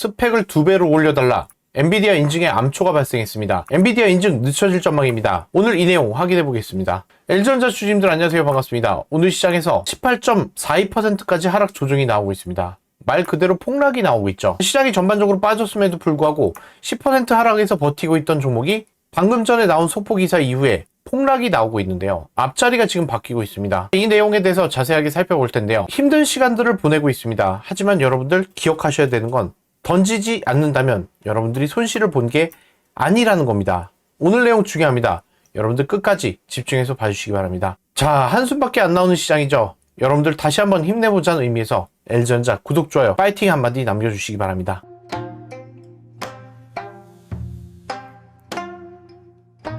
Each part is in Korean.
스펙을 2배로 올려달라. 엔비디아 인증에 암초가 발생했습니다. 엔비디아 인증 늦춰질 전망입니다. 오늘 이 내용 확인해 보겠습니다. LG전자 주주님들 안녕하세요. 반갑습니다. 오늘 시장에서 18.42%까지 하락 조정이 나오고 있습니다. 말 그대로 폭락이 나오고 있죠. 시장이 전반적으로 빠졌음에도 불구하고 10% 하락에서 버티고 있던 종목이 방금 전에 나온 속보 기사 이후에 폭락이 나오고 있는데요. 앞자리가 지금 바뀌고 있습니다. 이 내용에 대해서 자세하게 살펴볼 텐데요. 힘든 시간들을 보내고 있습니다. 하지만 여러분들 기억하셔야 되는 건 던지지 않는다면 여러분들이 손실을 본 게 아니라는 겁니다. 오늘 내용 중요합니다. 여러분들 끝까지 집중해서 봐주시기 바랍니다. 자, 한숨밖에 안 나오는 시장이죠. 여러분들 다시 한번 힘내보자는 의미에서 LG전자 구독, 좋아요, 파이팅 한마디 남겨주시기 바랍니다.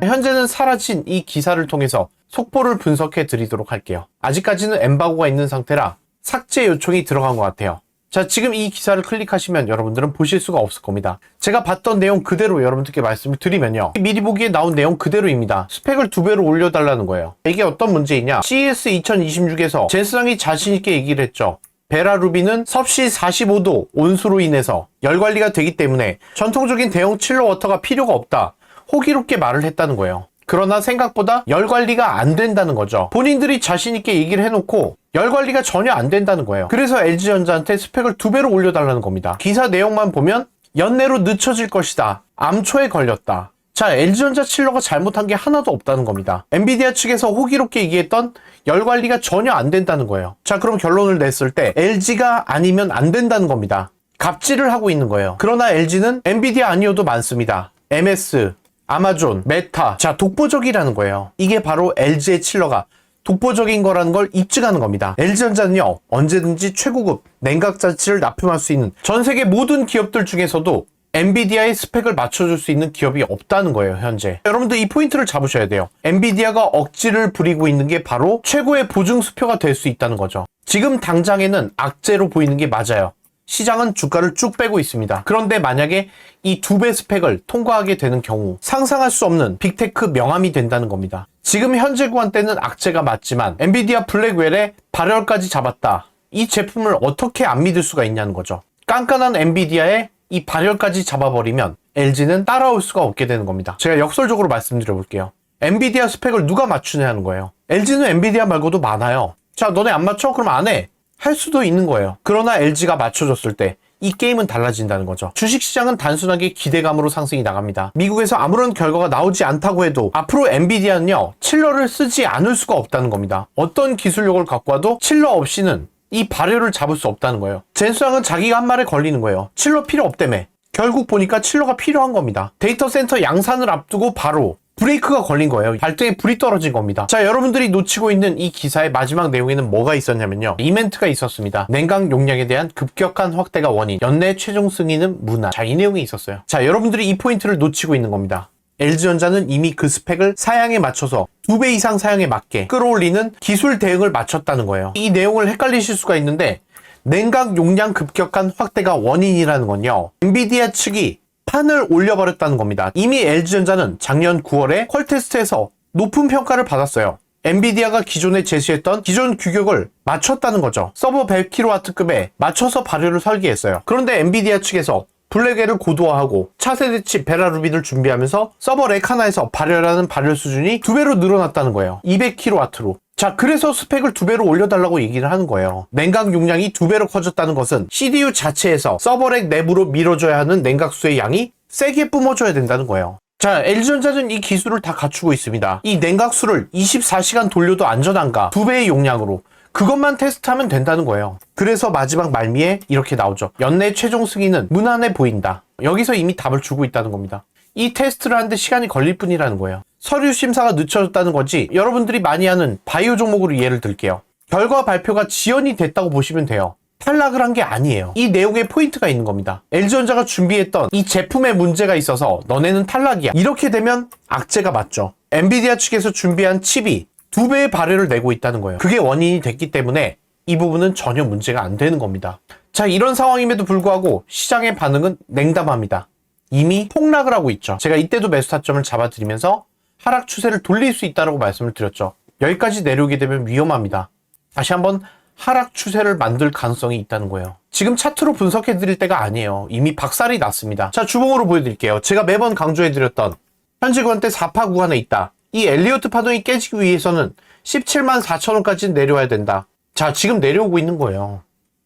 현재는 사라진 이 기사를 통해서 속보를 분석해 드리도록 할게요. 아직까지는 엠바고가 있는 상태라 삭제 요청이 들어간 것 같아요. 자, 지금 이 기사를 클릭하시면 여러분들은 보실 수가 없을 겁니다. 제가 봤던 내용 그대로 여러분들께 말씀을 드리면요. 미리 보기에 나온 내용 그대로입니다. 스펙을 2배로 올려달라는 거예요. 이게 어떤 문제이냐? CES 2026에서 젠슨왕이 자신있게 얘기를 했죠. 베라루비는 섭씨 45도 온수로 인해서 열관리가 되기 때문에 전통적인 대형 칠러 워터가 필요가 없다. 호기롭게 말을 했다는 거예요. 그러나 생각보다 열관리가 안 된다는 거죠. 본인들이 자신있게 얘기를 해놓고 열관리가 전혀 안 된다는 거예요. 그래서 LG전자한테 스펙을 2배로 올려달라는 겁니다. 기사 내용만 보면 연내로 늦춰질 것이다. 암초에 걸렸다. 자, LG전자 칠러가 잘못한 게 하나도 없다는 겁니다. 엔비디아 측에서 호기롭게 얘기했던 열관리가 전혀 안 된다는 거예요. 자, 그럼 결론을 냈을 때 LG가 아니면 안 된다는 겁니다. 갑질을 하고 있는 거예요. 그러나 LG는 엔비디아 아니어도 많습니다. MS, 아마존, 메타. 자, 독보적이라는 거예요. 이게 바로 LG의 칠러가 독보적인 거라는 걸 입증하는 겁니다. LG전자는요, 언제든지 최고급 냉각 장치를 납품할 수 있는 전 세계 모든 기업들 중에서도 엔비디아의 스펙을 맞춰줄 수 있는 기업이 없다는 거예요, 현재. 여러분들 이 포인트를 잡으셔야 돼요. 엔비디아가 억지를 부리고 있는 게 바로 최고의 보증 수표가 될 수 있다는 거죠. 지금 당장에는 악재로 보이는 게 맞아요. 시장은 주가를 쭉 빼고 있습니다. 그런데 만약에 이 2배 스펙을 통과하게 되는 경우 상상할 수 없는 빅테크 명함이 된다는 겁니다. 지금 현재 구간대는 악재가 맞지만 엔비디아 블랙웰에 발열까지 잡았다. 이 제품을 어떻게 안 믿을 수가 있냐는 거죠. 깐깐한 엔비디아에 이 발열까지 잡아버리면 LG는 따라올 수가 없게 되는 겁니다. 제가 역설적으로 말씀드려 볼게요. 엔비디아 스펙을 누가 맞추냐는 거예요. LG는 엔비디아 말고도 많아요. 자, 너네 안 맞춰? 그럼 안 해. 할 수도 있는 거예요. 그러나 LG가 맞춰줬을 때 이 게임은 달라진다는 거죠. 주식시장은 단순하게 기대감으로 상승이 나갑니다. 미국에서 아무런 결과가 나오지 않다고 해도 앞으로 엔비디아는요, 칠러를 쓰지 않을 수가 없다는 겁니다. 어떤 기술력을 갖고 와도 칠러 없이는 이 발열을 잡을 수 없다는 거예요. 젠슨왕은 자기가 한 말에 걸리는 거예요. 칠러 필요 없다며. 결국 보니까 칠러가 필요한 겁니다. 데이터 센터 양산을 앞두고 바로 브레이크가 걸린 거예요. 발등에 불이 떨어진 겁니다. 자, 여러분들이 놓치고 있는 이 기사의 마지막 내용에는 뭐가 있었냐면요. 이벤트가 있었습니다. 냉각 용량에 대한 급격한 확대가 원인, 연내 최종 승인은 무난. 자, 이 내용이 있었어요. 자, 여러분들이 이 포인트를 놓치고 있는 겁니다. LG전자는 이미 그 스펙을 사양에 맞춰서 2배 이상 사양에 맞게 끌어올리는 기술 대응을 마쳤다는 거예요. 이 내용을 헷갈리실 수가 있는데 냉각 용량 급격한 확대가 원인이라는 건요, 엔비디아 측이 판을 올려버렸다는 겁니다. 이미 LG전자는 작년 9월에 퀄테스트에서 높은 평가를 받았어요. 엔비디아가 기존에 제시했던 기존 규격을 맞췄다는 거죠. 서버 100kW급에 맞춰서 발효를 설계했어요. 그런데 엔비디아 측에서 블랙웰을 고도화하고 차세대 칩 베라루비를 준비하면서 서버 렉 하나에서 발열하는 발열 수준이 2배로 늘어났다는 거예요. 200kW로. 자, 그래서 스펙을 2배로 올려달라고 얘기를 하는 거예요. 냉각 용량이 2배로 커졌다는 것은 CPU 자체에서 서버렉 내부로 밀어줘야 하는 냉각수의 양이 세게 뿜어줘야 된다는 거예요. 자, LG전자는 이 기술을 다 갖추고 있습니다. 이 냉각수를 24시간 돌려도 안전한가? 2배의 용량으로. 그것만 테스트하면 된다는 거예요. 그래서 마지막 말미에 이렇게 나오죠. 연내 최종 승인은 무난해 보인다. 여기서 이미 답을 주고 있다는 겁니다. 이 테스트를 하는데 시간이 걸릴 뿐이라는 거예요. 서류 심사가 늦춰졌다는 거지, 여러분들이 많이 하는 바이오 종목으로 예를 들게요. 결과 발표가 지연이 됐다고 보시면 돼요. 탈락을 한 게 아니에요. 이 내용에 포인트가 있는 겁니다. LG전자가 준비했던 이 제품에 문제가 있어서 너네는 탈락이야. 이렇게 되면 악재가 맞죠. 엔비디아 측에서 준비한 칩이 2배의 발열을 내고 있다는 거예요. 그게 원인이 됐기 때문에 이 부분은 전혀 문제가 안 되는 겁니다. 자, 이런 상황임에도 불구하고 시장의 반응은 냉담합니다. 이미 폭락을 하고 있죠. 제가 이때도 매수 타점을 잡아드리면서 하락 추세를 돌릴 수 있다고 말씀을 드렸죠. 여기까지 내려오게 되면 위험합니다. 다시 한번 하락 추세를 만들 가능성이 있다는 거예요. 지금 차트로 분석해 드릴 때가 아니에요. 이미 박살이 났습니다. 자, 주봉으로 보여드릴게요. 제가 매번 강조해 드렸던 현재 구간대 4파 구간에 있다. 이 엘리어트 파동이 깨지기 위해서는 17만 4천 원까지 내려와야 된다. 자, 지금 내려오고 있는 거예요.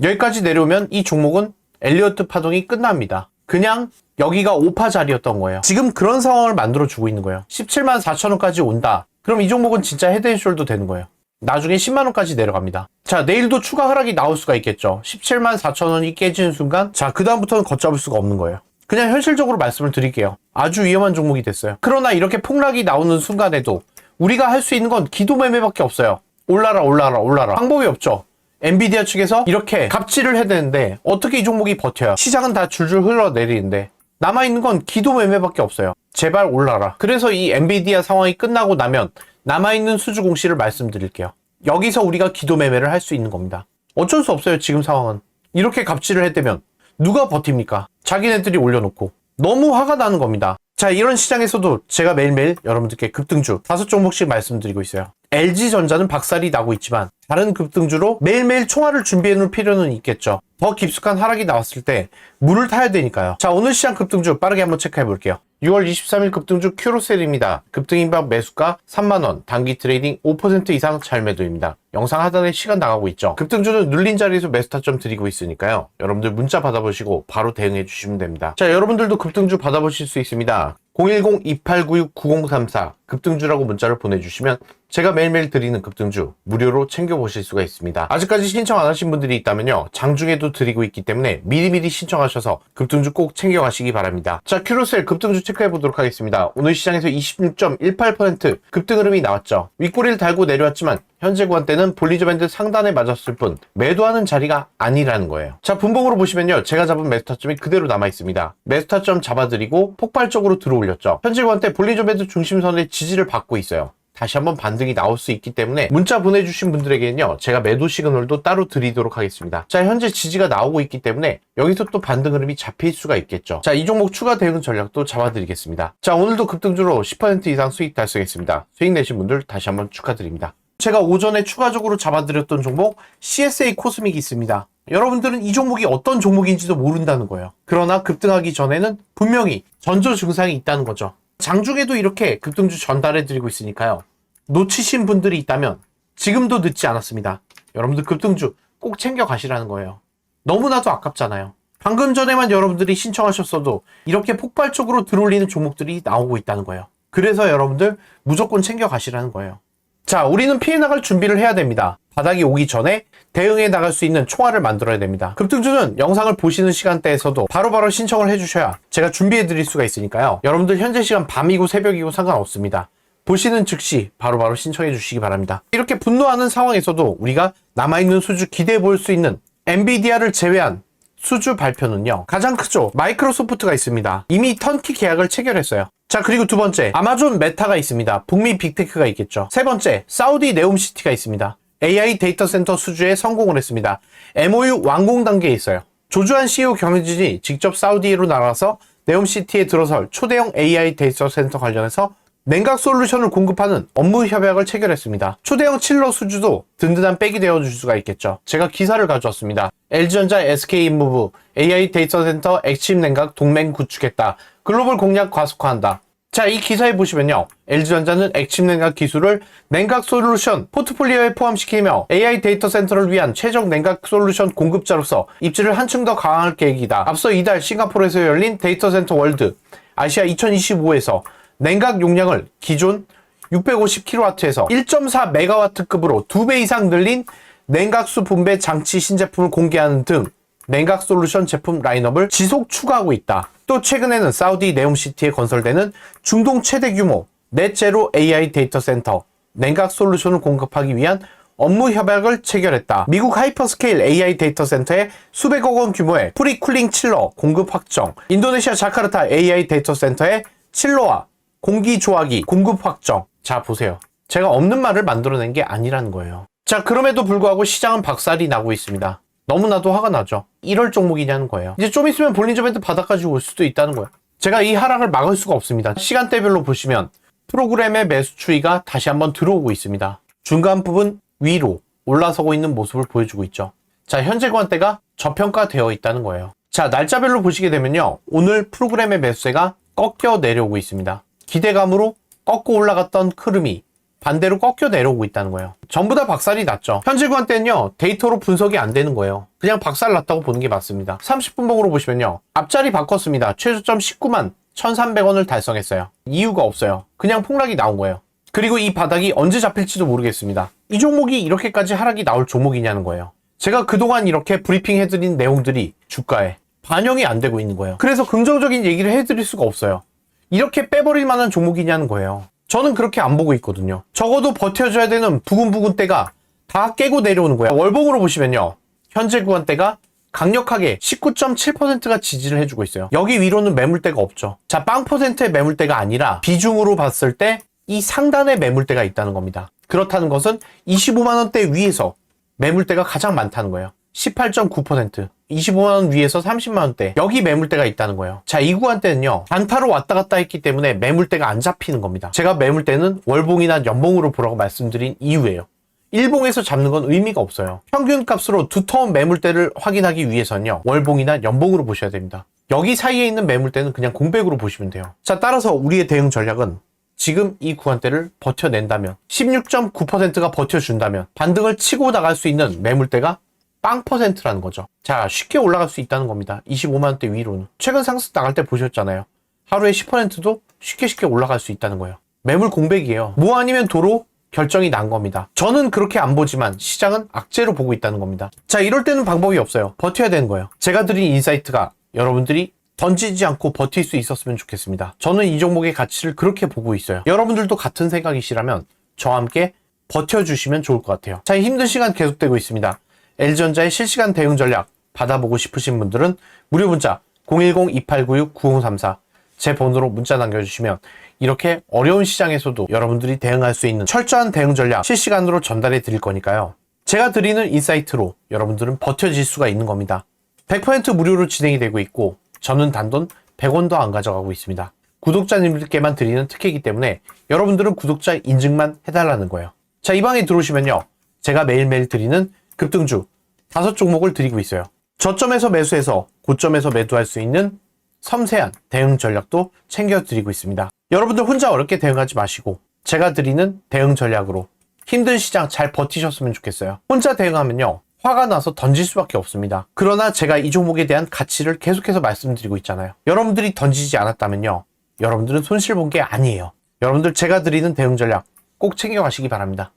여기까지 내려오면 이 종목은 엘리어트 파동이 끝납니다. 그냥 여기가 5파 자리였던 거예요. 지금 그런 상황을 만들어주고 있는 거예요. 17만 4천 원까지 온다. 그럼 이 종목은 진짜 헤드앤숄더 되는 거예요. 나중에 10만 원까지 내려갑니다. 자, 내일도 추가 하락이 나올 수가 있겠죠. 17만 4천 원이 깨지는 순간, 자, 그 다음부터는 걷잡을 수가 없는 거예요. 그냥 현실적으로 말씀을 드릴게요. 아주 위험한 종목이 됐어요. 그러나 이렇게 폭락이 나오는 순간에도 우리가 할 수 있는 건 기도 매매밖에 없어요. 올라라 올라라 올라라. 방법이 없죠. 엔비디아 측에서 이렇게 갑질을 해야 되는데 어떻게 이 종목이 버텨요? 시장은 다 줄줄 흘러내리는데 남아있는 건 기도 매매밖에 없어요. 제발 올라라. 그래서 이 엔비디아 상황이 끝나고 나면 남아있는 수주 공시를 말씀드릴게요. 여기서 우리가 기도 매매를 할 수 있는 겁니다. 어쩔 수 없어요. 지금 상황은. 이렇게 갑질을 했다면 누가 버팁니까? 자기네들이 올려놓고. 너무 화가 나는 겁니다. 자, 이런 시장에서도 제가 매일매일 여러분들께 급등주 5종목씩 말씀드리고 있어요. LG전자는 박살이 나고 있지만 다른 급등주로 매일매일 총알을 준비해 놓을 필요는 있겠죠. 더 깊숙한 하락이 나왔을 때 물을 타야 되니까요. 자, 오늘 시장 급등주 빠르게 한번 체크해 볼게요. 6월 23일 급등주 큐로셀입니다. 급등인박 매수가 3만원, 단기 트레이딩 5% 이상 잘 매도입니다. 영상 하단에 시간 나가고 있죠. 급등주는 눌린 자리에서 매수 타점 드리고 있으니까요. 여러분들 문자 받아보시고 바로 대응해 주시면 됩니다. 자, 여러분들도 급등주 받아보실 수 있습니다. 010-2896-9034 급등주라고 문자를 보내주시면 제가 매일매일 드리는 급등주 무료로 챙겨보실 수가 있습니다. 아직까지 신청 안 하신 분들이 있다면요. 장중에도 드리고 있기 때문에 미리미리 신청하셔서 급등주 꼭 챙겨가시기 바랍니다. 자, 큐로셀 급등주 체크해 보도록 하겠습니다. 오늘 시장에서 26.18% 급등 흐름이 나왔죠. 윗꼬리를 달고 내려왔지만 현재 구간대는 볼리저 밴드 상단에 맞았을 뿐 매도하는 자리가 아니라는 거예요. 자, 분봉으로 보시면요. 제가 잡은 매수 타점이 그대로 남아 있습니다. 매수 타점 잡아드리고 폭발적으로 들어올렸죠. 현재 구간대 볼리저 밴드 중심선의 지지를 받고 있어요. 다시 한번 반등이 나올 수 있기 때문에 문자 보내주신 분들에게는요. 제가 매도 시그널도 따로 드리도록 하겠습니다. 자, 현재 지지가 나오고 있기 때문에 여기서 또 반등 흐름이 잡힐 수가 있겠죠. 자, 이 종목 추가 대응 전략도 잡아드리겠습니다. 자, 오늘도 급등주로 10% 이상 수익 달성했습니다. 수익 내신 분들 다시 한번 축하드립니다. 제가 오전에 추가적으로 잡아드렸던 종목 CSA 코스믹이 있습니다. 여러분들은 이 종목이 어떤 종목인지도 모른다는 거예요. 그러나 급등하기 전에는 분명히 전조 증상이 있다는 거죠. 장중에도 이렇게 급등주 전달해드리고 있으니까요. 놓치신 분들이 있다면 지금도 늦지 않았습니다. 여러분들 급등주 꼭 챙겨 가시라는 거예요. 너무나도 아깝잖아요. 방금 전에만 여러분들이 신청하셨어도 이렇게 폭발적으로 들어올리는 종목들이 나오고 있다는 거예요. 그래서 여러분들 무조건 챙겨 가시라는 거예요. 자, 우리는 피해 나갈 준비를 해야 됩니다. 바닥이 오기 전에 대응해 나갈 수 있는 총알을 만들어야 됩니다. 급등주는 영상을 보시는 시간대에서도 바로바로 신청을 해주셔야 제가 준비해 드릴 수가 있으니까요. 여러분들 현재 시간 밤이고 새벽이고 상관없습니다. 보시는 즉시 바로바로 신청해 주시기 바랍니다. 이렇게 분노하는 상황에서도 우리가 남아있는 수주 기대해 볼 수 있는 엔비디아를 제외한 수주 발표는요. 가장 크죠. 마이크로소프트가 있습니다. 이미 턴키 계약을 체결했어요. 자, 그리고 두 번째 아마존 메타가 있습니다. 북미 빅테크가 있겠죠. 세 번째 사우디 네옴시티가 있습니다. AI 데이터 센터 수주에 성공을 했습니다. MOU 완공 단계에 있어요. 조주한 CEO 경영진이 직접 사우디로 나가서 네옴시티에 들어설 초대형 AI 데이터 센터 관련해서 냉각 솔루션을 공급하는 업무 협약을 체결했습니다. 초대형 칠러 수주도 든든한 백이 되어줄 수가 있겠죠. 제가 기사를 가져왔습니다. LG전자 SK인무브 AI 데이터 센터 액침 냉각 동맹 구축했다. 글로벌 공략 가속화한다. 자, 이 기사에 보시면요. LG전자는 액침 냉각 기술을 냉각 솔루션 포트폴리오에 포함시키며 AI 데이터 센터를 위한 최적 냉각 솔루션 공급자로서 입지를 한층 더 강화할 계획이다. 앞서 이달 싱가포르에서 열린 데이터 센터 월드 아시아 2025에서 냉각 용량을 기존 650kW에서 1.4MW급으로 2배 이상 늘린 냉각수 분배 장치 신제품을 공개하는 등 냉각 솔루션 제품 라인업을 지속 추가하고 있다. 또 최근에는 사우디 네옴시티에 건설되는 중동 최대 규모 넷제로 AI 데이터 센터 냉각 솔루션을 공급하기 위한 업무 협약을 체결했다. 미국 하이퍼스케일 AI 데이터 센터에 수백억 원 규모의 프리쿨링 칠러 공급 확정, 인도네시아 자카르타 AI 데이터 센터에 칠러와 공기 조화기 공급 확정. 자, 보세요. 제가 없는 말을 만들어낸 게 아니라는 거예요. 자, 그럼에도 불구하고 시장은 박살이 나고 있습니다. 너무나도 화가 나죠. 이럴 종목이냐는 거예요. 이제 좀 있으면 볼린저 밴드 바닥까지 올 수도 있다는 거예요. 제가 이 하락을 막을 수가 없습니다. 시간대별로 보시면 프로그램의 매수 추이가 다시 한번 들어오고 있습니다. 중간 부분 위로 올라서고 있는 모습을 보여주고 있죠. 자, 현재 구간대가 저평가되어 있다는 거예요. 자, 날짜별로 보시게 되면요, 오늘 프로그램의 매수세가 꺾여 내려오고 있습니다. 기대감으로 꺾고 올라갔던 흐름이 반대로 꺾여 내려오고 있다는 거예요. 전부 다 박살이 났죠. 현재 구간대는요, 데이터로 분석이 안 되는 거예요. 그냥 박살 났다고 보는 게 맞습니다. 30분봉으로 보시면요, 앞자리 바꿨습니다. 최저점 19만 1,300원을 달성했어요. 이유가 없어요. 그냥 폭락이 나온 거예요. 그리고 이 바닥이 언제 잡힐지도 모르겠습니다. 이 종목이 이렇게까지 하락이 나올 종목이냐는 거예요. 제가 그동안 이렇게 브리핑 해드린 내용들이 주가에 반영이 안 되고 있는 거예요. 그래서 긍정적인 얘기를 해드릴 수가 없어요. 이렇게 빼버릴 만한 종목이냐는 거예요. 저는 그렇게 안 보고 있거든요. 적어도 버텨줘야 되는 부근부근 대가 다 깨고 내려오는 거예요. 월봉으로 보시면요, 현재 구간대가 강력하게 19.7%가 지지를 해주고 있어요. 여기 위로는 매물대가 없죠. 자, 빵 퍼센트의 매물대가 아니라 비중으로 봤을 때 이 상단에 매물대가 있다는 겁니다. 그렇다는 것은 25만원대 위에서 매물대가 가장 많다는 거예요. 18.9%, 25만원 위에서 30만원대, 여기 매물대가 있다는 거예요. 자, 이 구간대는요, 단타로 왔다 갔다 했기 때문에 매물대가 안 잡히는 겁니다. 제가 매물대는 월봉이나 연봉으로 보라고 말씀드린 이유예요. 일봉에서 잡는 건 의미가 없어요. 평균값으로 두터운 매물대를 확인하기 위해서는요, 월봉이나 연봉으로 보셔야 됩니다. 여기 사이에 있는 매물대는 그냥 공백으로 보시면 돼요. 자, 따라서 우리의 대응 전략은 지금 이 구간대를 버텨낸다면, 16.9%가 버텨준다면 반등을 치고 나갈 수 있는 매물대가 빵 퍼센트라는 거죠. 자, 쉽게 올라갈 수 있다는 겁니다. 25만원대 위로는. 최근 상승 나갈 때 보셨잖아요. 하루에 10%도 쉽게 올라갈 수 있다는 거예요. 매물 공백이에요. 뭐 아니면 도로 결정이 난 겁니다. 저는 그렇게 안 보지만 시장은 악재로 보고 있다는 겁니다. 자, 이럴 때는 방법이 없어요. 버텨야 되는 거예요. 제가 드린 인사이트가 여러분들이 던지지 않고 버틸 수 있었으면 좋겠습니다. 저는 이 종목의 가치를 그렇게 보고 있어요. 여러분들도 같은 생각이시라면 저와 함께 버텨주시면 좋을 것 같아요. 자, 힘든 시간 계속되고 있습니다. LG전자의 실시간 대응 전략 받아보고 싶으신 분들은 무료 문자 010-2896-9034 제 번호로 문자 남겨주시면 이렇게 어려운 시장에서도 여러분들이 대응할 수 있는 철저한 대응 전략 실시간으로 전달해 드릴 거니까요. 제가 드리는 인사이트로 여러분들은 버텨질 수가 있는 겁니다. 100% 무료로 진행이 되고 있고 저는 단돈 100원도 안 가져가고 있습니다. 구독자님들께만 드리는 특혜이기 때문에 여러분들은 구독자 인증만 해달라는 거예요. 자, 이 방에 들어오시면요, 제가 매일매일 드리는 급등주 5종목을 드리고 있어요. 저점에서 매수해서 고점에서 매도할 수 있는 섬세한 대응 전략도 챙겨드리고 있습니다. 여러분들 혼자 어렵게 대응하지 마시고 제가 드리는 대응 전략으로 힘든 시장 잘 버티셨으면 좋겠어요. 혼자 대응하면요, 화가 나서 던질 수밖에 없습니다. 그러나 제가 이 종목에 대한 가치를 계속해서 말씀드리고 있잖아요. 여러분들이 던지지 않았다면요, 여러분들은 손실 본 게 아니에요. 여러분들 제가 드리는 대응 전략 꼭 챙겨가시기 바랍니다.